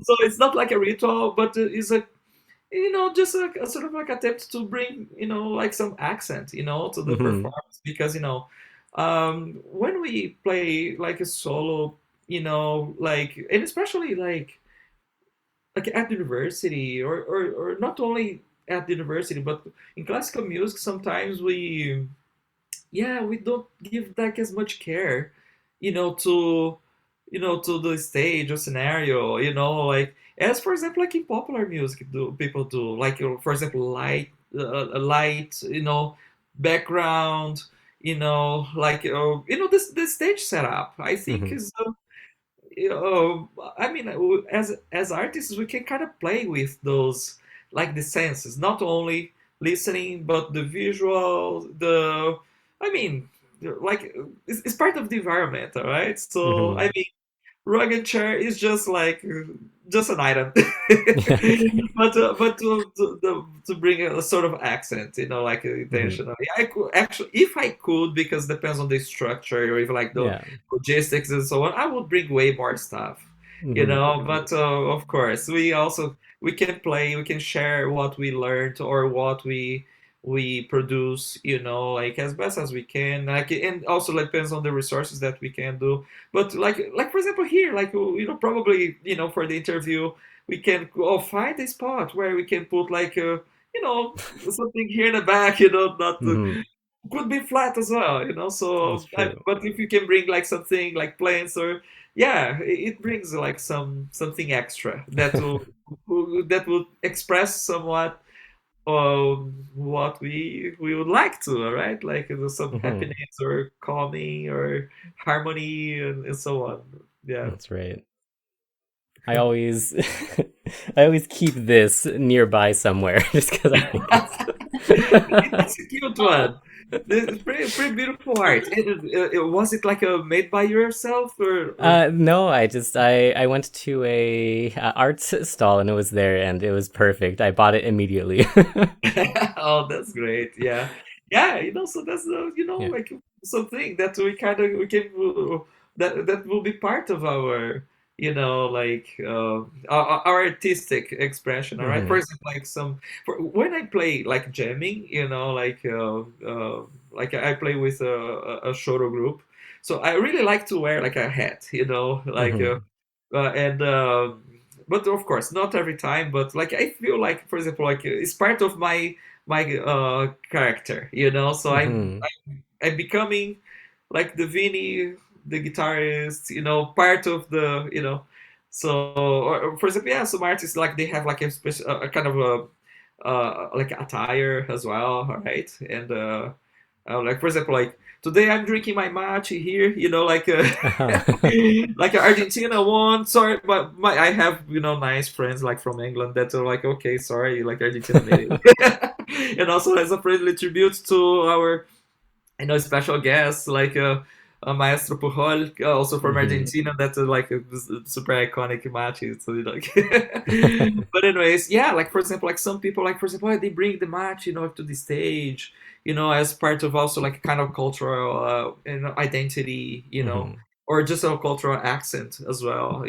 Speaker 3: So it's not like a ritual, but it's a just a sort of like attempt to bring like some accent to the
Speaker 1: Hmm.
Speaker 3: performance because when we play like a solo, like, and especially like at university, or not only at the university, but in classical music sometimes we don't give like as much care to to the stage or scenario, like as for example like in popular music do people do like for example light, background, like this stage setup I think
Speaker 1: Hmm.
Speaker 3: is I mean, as artists, we can kind of play with those, like the senses, not only listening, but the visual, I mean, like it's part of the environment, all right? So,
Speaker 1: Hmm.
Speaker 3: I mean, rugged chair is just like just an item, but to bring a sort of accent, like
Speaker 1: Hmm.
Speaker 3: intentionally. I could actually, if I could, because depends on the structure or even like the
Speaker 1: Yeah.
Speaker 3: logistics and so on, I would bring way more stuff,
Speaker 1: Hmm.
Speaker 3: But of course, we can play, we can share what we learned or what we produce, like as best as we can. Like, and also like, depends on the resources that we can do, but like for example here, like probably for the interview we can find a spot where we can put like you know something here in the back, not
Speaker 1: Hmm.
Speaker 3: could be flat as well,
Speaker 1: That's
Speaker 3: so
Speaker 1: true.
Speaker 3: but if you can bring like something like plants or yeah, it brings like something extra that will express somewhat what we would like to, all right? Like some
Speaker 1: Hmm.
Speaker 3: happiness or calming or harmony and so on. Yeah.
Speaker 1: That's right. I always, I always keep this nearby somewhere just because I think it's.
Speaker 3: It's a cute one. It's pretty beautiful art. Was it like made by yourself or
Speaker 1: No, I went to a arts stall and it was there and it was perfect. I bought it immediately.
Speaker 3: Oh, that's great. Yeah. Yeah, so that's
Speaker 1: Yeah.
Speaker 3: like something that we can that will be part of our like our artistic expression, all right? For
Speaker 1: Hmm.
Speaker 3: example, like when I play like jamming, like I play with a shoto group. So I really like to wear like a hat, like
Speaker 1: Hmm.
Speaker 3: and but of course not every time, but like I feel like for example like it's part of my character, so
Speaker 1: Hmm.
Speaker 3: I'm becoming like the Vinny, the guitarist, part of the so or for example, yeah, some artists like they have like a special a kind of a like attire as well, all right? And like for example, like today I'm drinking my matcha here, like like Argentina won. Sorry, but I have nice friends like from England that are like, okay, sorry, like Argentina made it, and also as a friendly tribute to our special guest like Maestro Pujol, also from
Speaker 1: Hmm.
Speaker 3: Argentina. That's like a super iconic match. So like, but anyways, yeah. Like for example, like some people, like for example, they bring the match, to the stage, as part of also like kind of cultural, identity,
Speaker 1: Hmm.
Speaker 3: or just a cultural accent as well.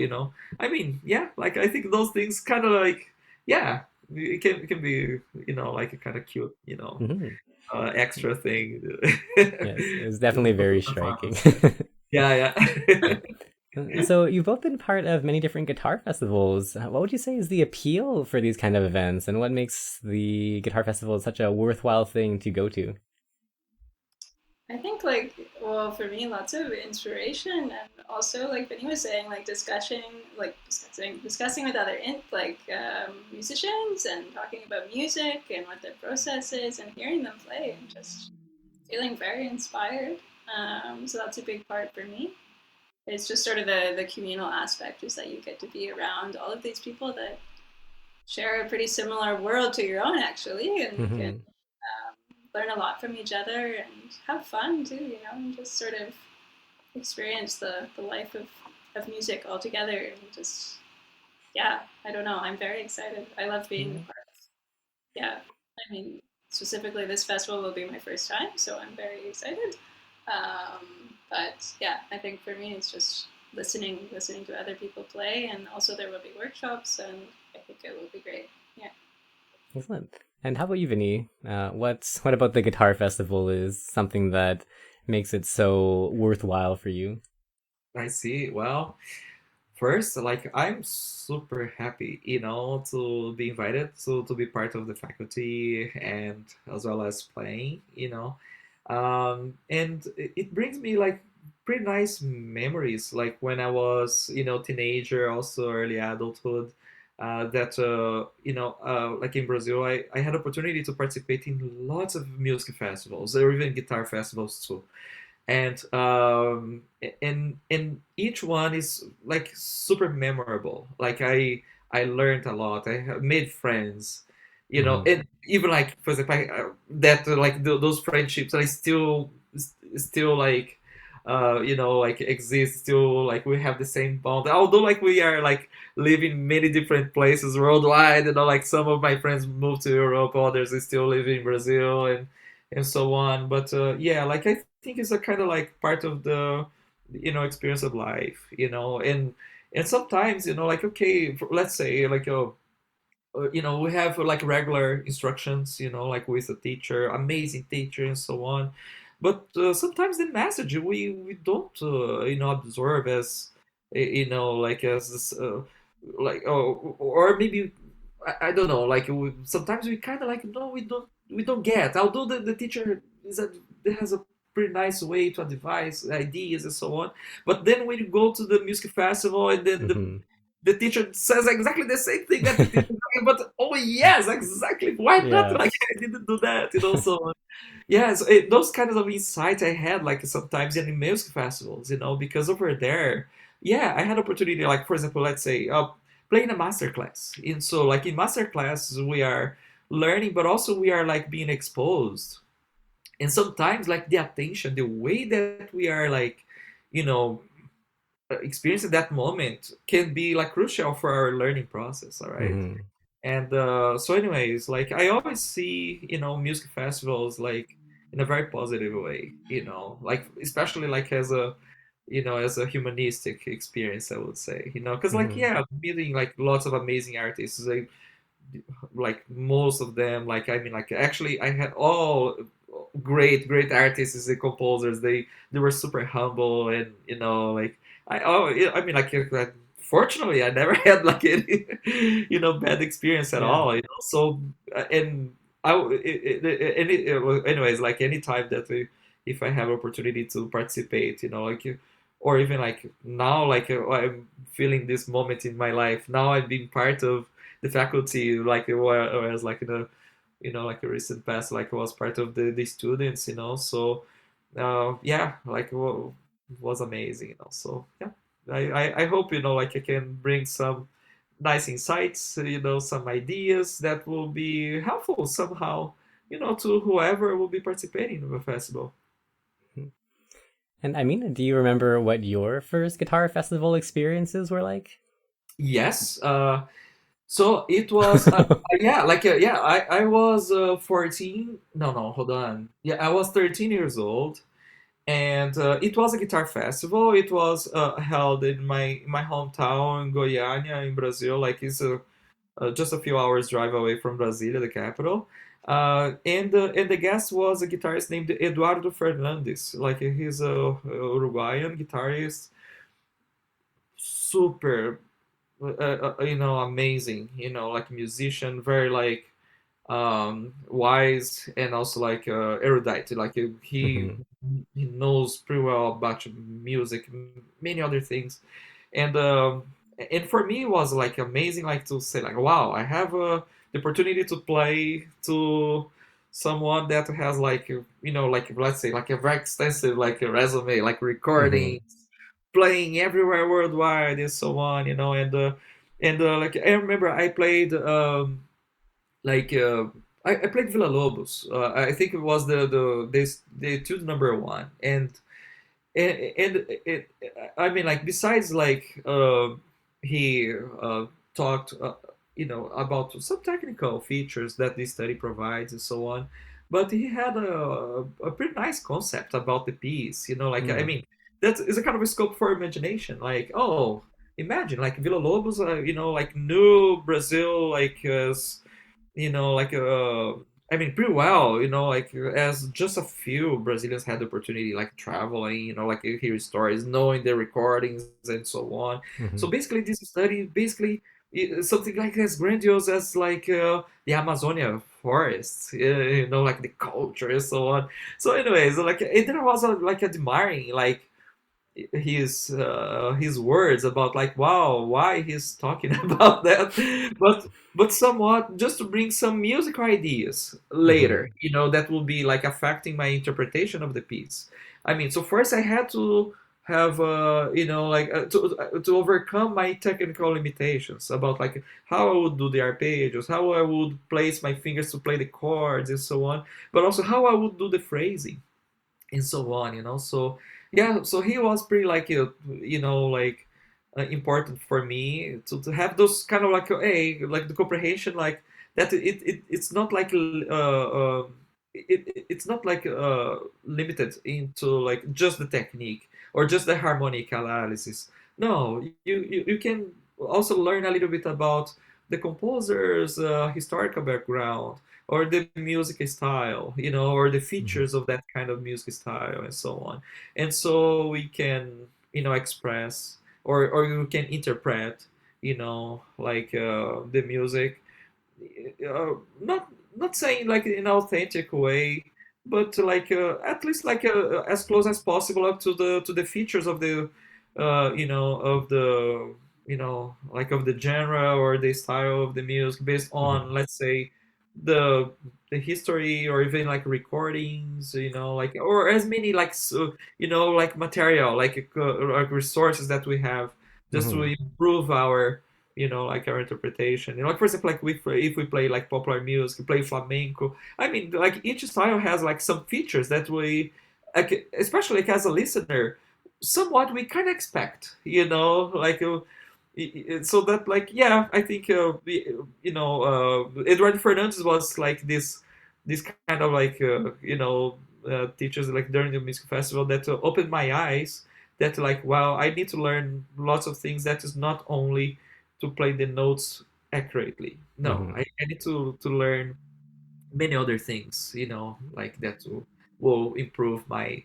Speaker 3: I mean, yeah. Like I think those things kind of like, yeah, it can be, like a kind of cute,
Speaker 1: Hmm.
Speaker 3: extra thing.
Speaker 1: Yes, it was
Speaker 3: Just
Speaker 1: definitely
Speaker 3: for the
Speaker 1: very striking.
Speaker 3: performance. Yeah, yeah.
Speaker 1: So you've both been part of many different guitar festivals. What would you say is the appeal for these kind of events, and what makes the guitar festival such a worthwhile thing to go to?
Speaker 2: I think like well for me lots of inspiration and also like Vinny was saying discussing with other musicians and talking about music and what their process is and hearing them play and just feeling very inspired. So that's a big part for me. It's just sort of the communal aspect is that you get to be around all of these people that share a pretty similar world to your own actually and can
Speaker 1: Hmm.
Speaker 2: learn a lot from each other and have fun too, you know, and just sort of experience the life of music all together and just yeah, I don't know. I'm very excited. I love being a
Speaker 1: Yeah.
Speaker 2: part of yeah. I mean, specifically this festival will be my first time, so I'm very excited. But yeah, I think for me it's just listening to other people play, and also there will be workshops, and I think it will be great. Yeah.
Speaker 1: Excellent. And how about you, Vinny? What about the guitar festival is something that makes it so worthwhile for you?
Speaker 3: I see. Well, first, like I'm super happy, to be invited to be part of the faculty and as well as playing. And it brings me like pretty nice memories, like when I was, teenager, also early adulthood. That like in Brazil, I had opportunity to participate in lots of music festivals or even guitar festivals too, and each one is like super memorable. Like I learned a lot. I have made friends,
Speaker 1: Hmm.
Speaker 3: and even like for example that like those friendships I still like like exist still, like we have the same bond, although like we are like live in many different places worldwide. Like some of my friends moved to Europe, others still live in Brazil, and so on. But yeah, like I think it's a kind of like part of the experience of life, and sometimes like okay, let's say like we have like regular instructions, like with a teacher, amazing teacher, and so on. But sometimes the message we don't absorb as like as this, like or maybe I don't know, like sometimes we kind of like no, we don't get, although the teacher has a pretty nice way to advise ideas and so on. But then when you go to the music festival and then
Speaker 1: Hmm.
Speaker 3: the teacher says exactly the same thing that the teacher said, but oh yes, exactly. Why not?
Speaker 1: Yeah.
Speaker 3: Like I didn't do that, So yes, those kinds of insights I had like sometimes in music festivals, because over there, yeah, I had opportunity like for example, let's say playing a master class. And so like in master classes we are learning, but also we are like being exposed. And sometimes like the attention, the way that we are like, you know, experiencing that moment can be like crucial for our learning process, all right?
Speaker 1: Hmm.
Speaker 3: And so anyways, like I always see music festivals like in a very positive way, like especially like as a as a humanistic experience, I would say, because like
Speaker 1: Hmm.
Speaker 3: yeah, meeting like lots of amazing artists, like most of them, like I mean, like actually I had all great artists and composers. They were super humble, and like I mean like fortunately I never had like any bad experience at
Speaker 1: Yeah.
Speaker 3: all, so and anyways, like any time that if I have opportunity to participate, like or even like now, like I'm feeling this moment in my life now, I've been part of the faculty, like whereas like in a like a recent past, like I was part of the students, so yeah, like was amazing, so yeah, I hope like I can bring some nice insights, some ideas that will be helpful somehow, to whoever will be participating in the festival.
Speaker 1: And I mean, do you remember what your first guitar festival experiences were like?
Speaker 3: Yes. So it was yeah, like yeah, I was 14. No, hold on. Yeah, I was 13 years old, and it was a guitar festival. It was held in my hometown, Goiânia, in Brazil. Like it's just a few hours drive away from Brasilia, the capital. And the guest was a guitarist named Eduardo Fernandes. Like he's a Uruguayan guitarist, super amazing, like musician, very like wise and also like erudite. Like
Speaker 1: Hmm.
Speaker 3: he knows pretty well about music, many other things, and for me it was like amazing, like to say like, wow, I have the opportunity to play to someone that has like like let's say like a very extensive like a resume, like recording,
Speaker 1: Hmm.
Speaker 3: playing everywhere worldwide and so on, and like I remember I played. Like I played Villa Lobos. I think it was the two number one, and it, I mean like besides like he talked about some technical features that this study provides and so on, but he had a pretty nice concept about the piece. Like I
Speaker 1: Hmm.
Speaker 3: mean that is a kind of a scope for imagination. Like oh, imagine like Villa Lobos, like new Brazil, like like I mean pretty well, like as just a few Brazilians had the opportunity like traveling, like hearing stories, knowing their recordings and so on. So
Speaker 1: Hmm.
Speaker 3: basically this study basically something like as grandiose as like the Amazonia forests, like the culture and so on. So anyways, like and then I was like admiring like his words about like wow why he's talking about that, but somewhat just to bring some musical ideas later,
Speaker 1: Hmm.
Speaker 3: that will be like affecting my interpretation of the piece. I mean, so first I had to have like to overcome my technical limitations about like how I would do the arpeggios, how I would place my fingers to play the chords and so on, but also how I would do the phrasing and so on, so yeah, so he was pretty like like important for me to have those kind of like hey like the comprehension like that it's not like it's not like limited into like just the technique or just the harmonic analysis. No, you can also learn a little bit about the composer's historical background or the music style, or the
Speaker 1: Hmm.
Speaker 3: features of that kind of music style and so on. And so we can, express or you can interpret, like the music, not saying like in an authentic way, but like at least like as close as possible up to the features of the, of the, like of the genre or the style of the music based on,
Speaker 1: Hmm.
Speaker 3: let's say, the the history or even like recordings, like or as many like like material like resources that we have just to
Speaker 1: Hmm.
Speaker 3: improve our like our interpretation. Like for example, like if we play like popular music, play flamenco. I mean, like each style has like some features that we, like, especially like as a listener, somewhat we kind of expect, like. So that like yeah, I think Eduardo Fernandes was like this kind of like teachers like during the music festival that opened my eyes that like wow, I need to learn lots of things that is not only to play the notes accurately. No,
Speaker 1: Hmm.
Speaker 3: I need to learn many other things, like that will improve my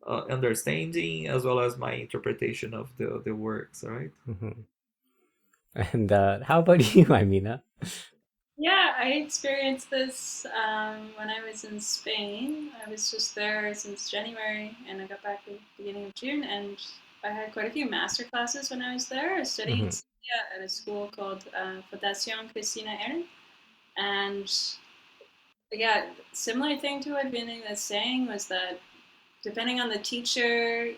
Speaker 3: understanding as well as my interpretation of the works. All right.
Speaker 1: Hmm. And how about you, Imina?
Speaker 2: Yeah, I experienced this when I was in Spain. I was just there since January, and I got back at the beginning of June. And I had quite a few master classes when I was there. I was studying in
Speaker 1: Hmm.
Speaker 2: Sevilla at a school called Fundación Cristina Ern. And yeah, similar thing to what Vinny was saying was that depending on the teacher,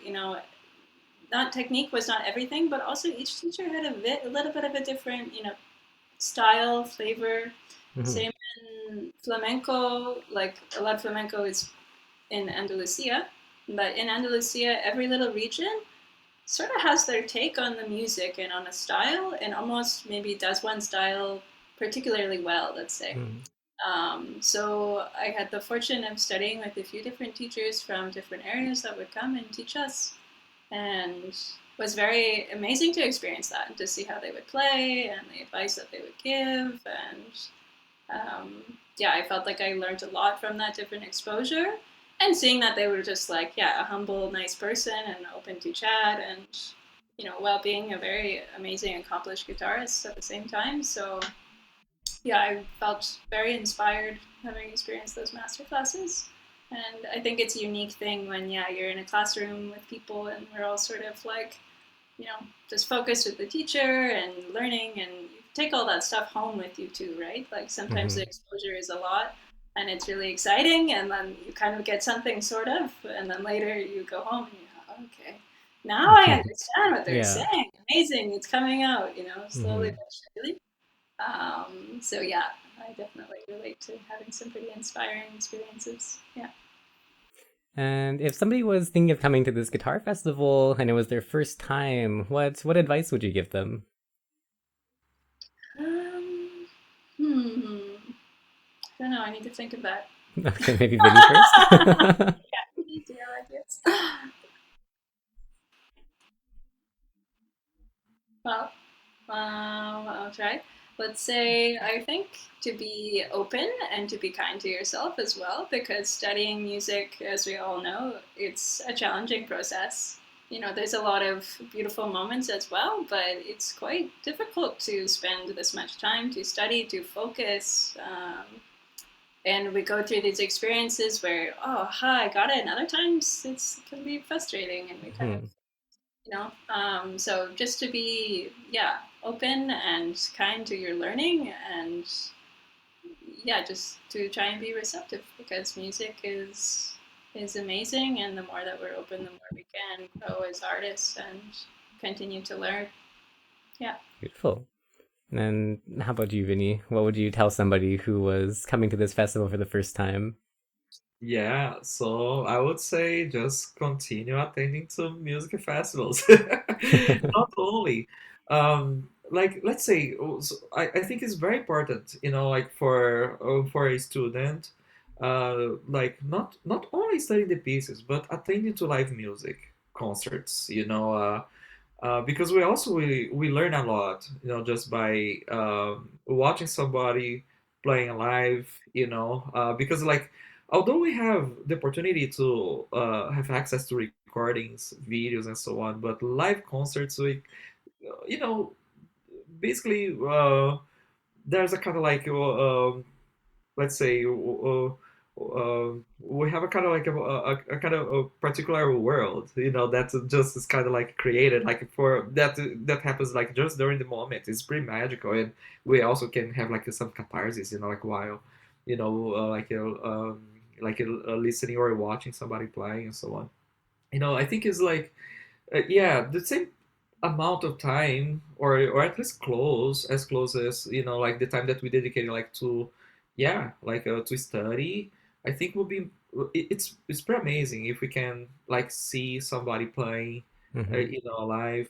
Speaker 2: not technique was not everything, but also each teacher had a little bit of a different, style, flavor.
Speaker 1: Hmm.
Speaker 2: Same in flamenco, like a lot of flamenco is in Andalusia, but in Andalusia, every little region sort of has their take on the music and on a style, and almost maybe does one style particularly well, let's say.
Speaker 1: Hmm.
Speaker 2: So I had the fortune of studying with a few different teachers from different areas that would come and teach us, and was very amazing to experience that and to see how they would play and the advice that they would give. And yeah, I felt like I learned a lot from that different exposure. And seeing that they were just like, yeah, a humble, nice person and open to chat, and while being a very amazing, accomplished guitarist at the same time. So yeah, I felt very inspired having experienced those master classes. And I think it's a unique thing when, yeah, you're in a classroom with people and we're all sort of like, just focused with the teacher and learning, and you take all that stuff home with you too, right? Like sometimes the
Speaker 1: Hmm.
Speaker 2: exposure is a lot and it's really exciting, and then you kind of get something sort of, and then later you go home and you're, oh, okay, now I understand what they're
Speaker 1: Yeah.
Speaker 2: saying. Amazing, it's coming out, slowly
Speaker 1: Hmm.
Speaker 2: but surely. So yeah, I definitely relate to having some pretty inspiring experiences. Yeah.
Speaker 1: And if somebody was thinking of coming to this guitar festival and it was their first time, what advice would you give them?
Speaker 2: Um, hmm. I don't know. I need to think of that.
Speaker 1: Okay, maybe Vinny first.
Speaker 2: Yeah, easier ideas. Well, I'll try. Let's say I think to be open and to be kind to yourself as well, because studying music, as we all know, it's a challenging process. There's a lot of beautiful moments as well, but it's quite difficult to spend this much time to study, to focus. And we go through these experiences where, oh, hi, I got it. And other times it can be frustrating, and we kind of,
Speaker 1: Hmm.
Speaker 2: so just to be, yeah, open and kind to your learning, and yeah, just to try and be receptive, because music is amazing, and the more that we're open, the more we can grow as artists and continue to learn. Yeah.
Speaker 1: Beautiful. And how about you, Vinny? What would you tell somebody who was coming to this festival for the first time?
Speaker 3: Yeah, so I would say just continue attending to music festivals. Not only, like let's say, I think it's very important, like for a student, like not only studying the pieces, but attending to live music concerts, because we learn a lot, just by watching somebody playing live, because like although we have the opportunity to have access to recordings, videos, and so on, but live concerts, you know, basically there's a kind of like let's say we have a kind of like a kind of a particular world, that just is kind of like created like for that happens like just during the moment. It's pretty magical, and we also can have like some catharsis, like while you know like listening or watching somebody playing and so on. I think it's like yeah, the same amount of time, or at least close as like the time that we dedicated like to yeah like to study. I think would be it's pretty amazing if we can like see somebody playing
Speaker 1: Hmm.
Speaker 3: live,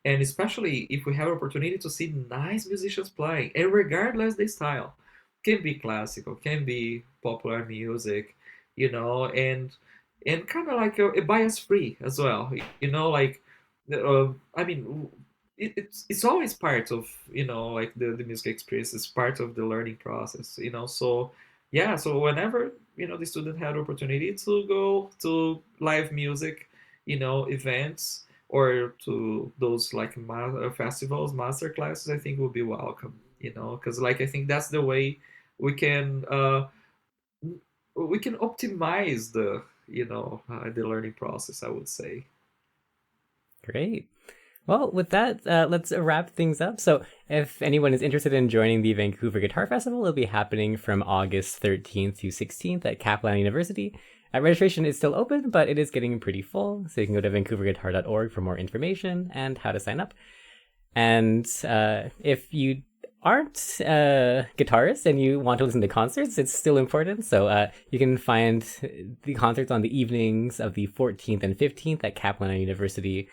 Speaker 3: and especially if we have opportunity to see nice musicians playing, and regardless the style, can be classical, can be popular music, and kind of like bias free as well, like I mean, it's always part of like the music experience is part of the learning process. So yeah, so whenever the student had opportunity to go to live music, events, or to those like festivals, master classes, I think will be welcome. Because like I think that's the way we can optimize the learning process, I would say.
Speaker 1: Great. Well, with that, let's wrap things up. So, if anyone is interested in joining the Vancouver Guitar Festival, it'll be happening from August 13th to 16th at Kaplan University. Registration is still open, but it is getting pretty full, so you can go to vancouverguitar.org for more information and how to sign up. And if you aren't a guitarist and you want to listen to concerts, it's still important. So you can find the concerts on the evenings of the 14th and 15th at Kaplan University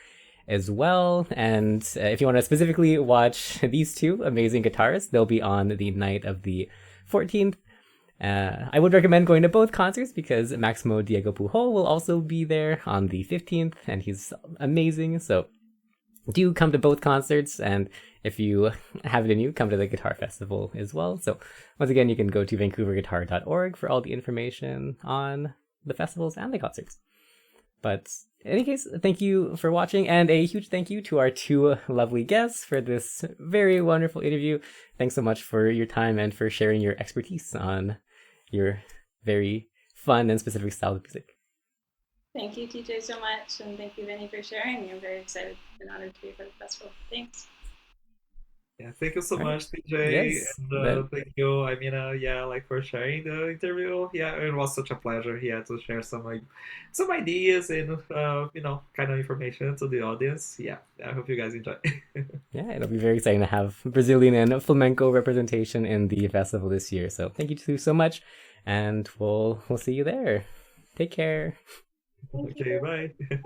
Speaker 1: as well. And if you want to specifically watch these two amazing guitarists, they'll be on the night of the 14th. I would recommend going to both concerts because Maximo Diego Pujol will also be there on the 15th, and he's amazing. So do come to both concerts, and if you have it in you, come to the guitar festival as well. So once again, you can go to vancouverguitar.org for all the information on the festivals and the concerts. But any case, thank you for watching, and a huge thank you to our two lovely guests for this very wonderful interview. Thanks so much for your time and for sharing your expertise on your very fun and specific style of music.
Speaker 2: Thank you, TJ, so much, and thank you, Vinny, for sharing. I'm very excited and honored to be part of the festival. Thanks.
Speaker 3: Yeah, thank you so
Speaker 1: All right.
Speaker 3: much, TJ,
Speaker 1: Yes,
Speaker 3: and
Speaker 1: then
Speaker 3: thank you, Iminah, yeah, like for sharing the interview. Yeah, it was such a pleasure, yeah, to share some ideas and kind of information to the audience. Yeah, I hope you guys enjoy.
Speaker 1: yeah, it'll be very exciting to have Brazilian and flamenco representation in the festival this year. So thank you two so much, and we'll see you there. Take care.
Speaker 2: Thank
Speaker 3: Okay,
Speaker 2: you.
Speaker 3: bye.